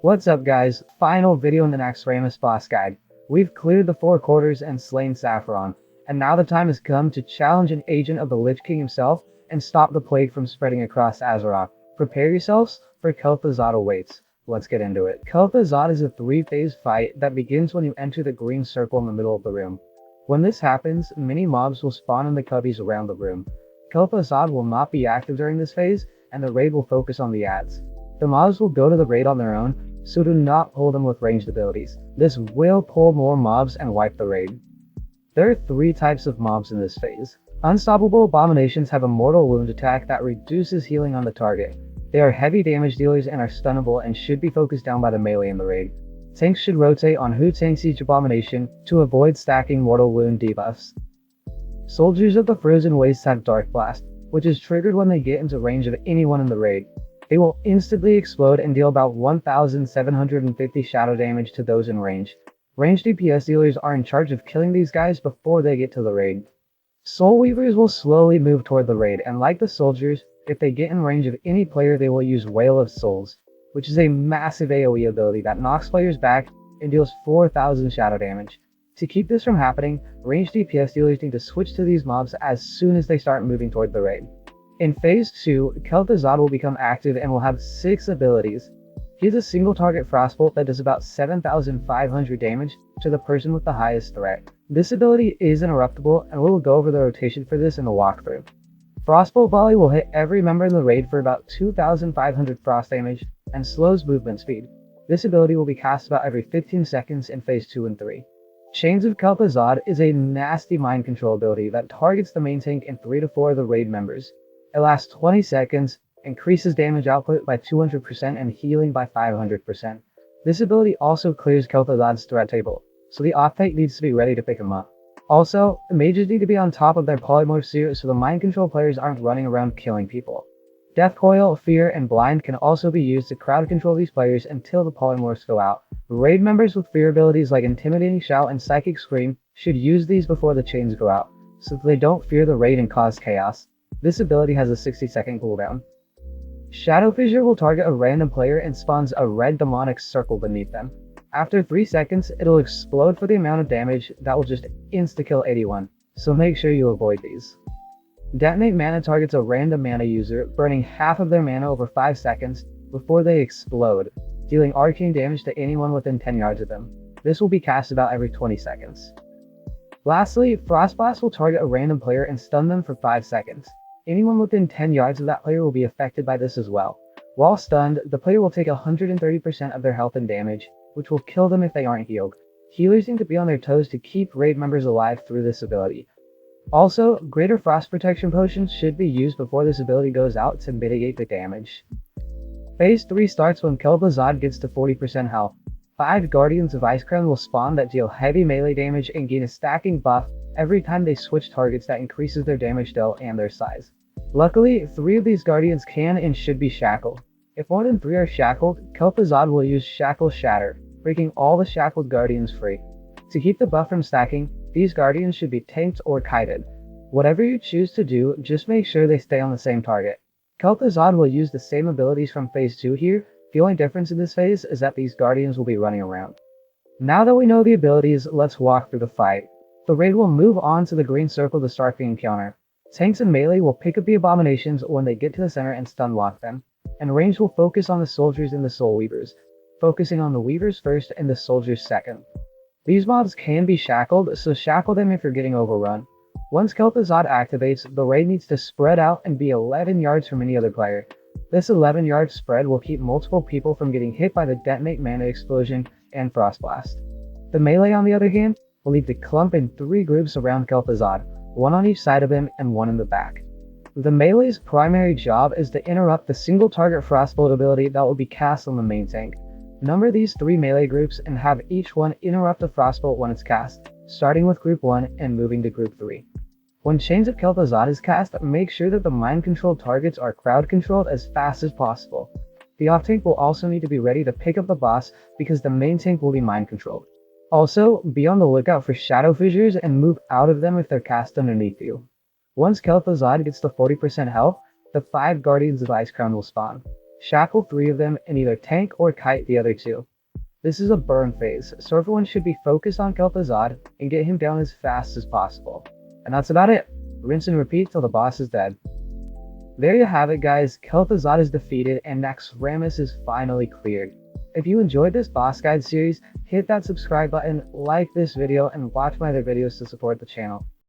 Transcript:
What's up guys, final video in the Naxxramas boss guide. We've cleared the 4 quarters and slain Saffron, and now the time has come to challenge an agent of the Lich King himself and stop the plague from spreading across Azeroth. Prepare yourselves, for Kel'Thuzad awaits. Let's get into it. Kel'Thuzad is a 3-phase fight that begins when you enter the green circle in the middle of the room. When this happens, many mobs will spawn in the cubbies around the room. Kel'Thuzad will not be active during this phase, and the raid will focus on the ads. The mobs will go to the raid on their own, so do not pull them with ranged abilities. This will pull more mobs and wipe the raid. There are 3 types of mobs in this phase. Unstoppable Abominations have a mortal wound attack that reduces healing on the target. They are heavy damage dealers and are stunnable and should be focused down by the melee in the raid. Tanks should rotate on who tanks each abomination to avoid stacking mortal wound debuffs. Soldiers of the Frozen Wastes have Dark Blast, which is triggered when they get into range of anyone in the raid. They will instantly explode and deal about 1,750 shadow damage to those in range. Ranged DPS dealers are in charge of killing these guys before they get to the raid. Soul Weavers will slowly move toward the raid, and like the soldiers, if they get in range of any player they will use Wail of Souls, which is a massive AoE ability that knocks players back and deals 4,000 shadow damage. To keep this from happening, ranged DPS dealers need to switch to these mobs as soon as they start moving toward the raid. In Phase 2, Kel'Thuzad will become active and will have 6 abilities. He has a single target Frostbolt that does about 7,500 damage to the person with the highest threat. This ability is interruptible, and we will go over the rotation for this in the walkthrough. Frostbolt Volley will hit every member in the raid for about 2,500 frost damage and slows movement speed. This ability will be cast about every 15 seconds in Phase 2 and 3. Chains of Kel'Thuzad is a nasty mind control ability that targets the main tank and 3 to 4 of the raid members. It lasts 20 seconds, increases damage output by 200% and healing by 500%. This ability also clears Kel'Thuzad's threat table, so the off-tank needs to be ready to pick him up. Also, the mages need to be on top of their polymorph suit so the mind control players aren't running around killing people. Death Coil, Fear, and Blind can also be used to crowd control these players until the polymorphs go out. Raid members with fear abilities like Intimidating Shout and Psychic Scream should use these before the chains go out, so that they don't fear the raid and cause chaos. This ability has a 60-second cooldown. Shadow Fissure will target a random player and spawns a red demonic circle beneath them. After 3 seconds, it'll explode for the amount of damage that will just insta-kill anyone, so make sure you avoid these. Detonate Mana targets a random mana user, burning half of their mana over 5 seconds before they explode, dealing arcane damage to anyone within 10 yards of them. This will be cast about every 20 seconds. Lastly, Frost Blast will target a random player and stun them for 5 seconds. Anyone within 10 yards of that player will be affected by this as well. While stunned, the player will take 130% of their health and damage, which will kill them if they aren't healed. Healers need to be on their toes to keep raid members alive through this ability. Also, Greater Frost Protection Potions should be used before this ability goes out to mitigate the damage. Phase 3 starts when Kel'Thuzad gets to 40% health. 5 Guardians of Icecrown will spawn that deal heavy melee damage and gain a stacking buff every time they switch targets that increases their damage dealt and their size. Luckily, 3 of these Guardians can and should be shackled. If more than 3 are shackled, Kel'Thuzad will use Shackle Shatter, breaking all the shackled Guardians free. To keep the buff from stacking, these Guardians should be tanked or kited. Whatever you choose to do, just make sure they stay on the same target. Kel'Thuzad will use the same abilities from Phase 2 here. The only difference in this phase is that these Guardians will be running around. Now that we know the abilities, let's walk through the fight. The raid will move on to the green circle to start the encounter. Tanks and melee will pick up the abominations when they get to the center and stun lock them, and range will focus on the soldiers and the soul weavers, focusing on the weavers first and the soldiers second. These mobs can be shackled, so shackle them if you're getting overrun. Once Kel'Thuzad activates, the raid needs to spread out and be 11 yards from any other player. This 11-yard spread will keep multiple people from getting hit by the Detonate Mana Explosion and Frost Blast. The melee, on the other hand, will need to clump in 3 groups around Kel'Thuzad, 1 on each side of him and 1 in the back. The melee's primary job is to interrupt the single target Frostbolt ability that will be cast on the main tank. Number these 3 melee groups and have each one interrupt a Frostbolt when it's cast, starting with Group 1 and moving to Group 3. When Chains of Kel'Thuzad is cast, make sure that the mind-controlled targets are crowd-controlled as fast as possible. The off-tank will also need to be ready to pick up the boss because the main tank will be mind-controlled. Also, be on the lookout for Shadow Fissures and move out of them if they're cast underneath you. Once Kel'Thuzad gets to 40% health, the 5 Guardians of Icecrown will spawn. shackle 3 of them, and either tank or kite the other 2. This is a burn phase, so everyone should be focused on Kel'Thuzad and get him down as fast as possible. And that's about it. Rinse and repeat till the boss is dead. There you have it, guys. Kel'Thuzad is defeated and Naxxramas is finally cleared. If you enjoyed this boss guide series, hit that subscribe button, like this video, and watch my other videos to support the channel.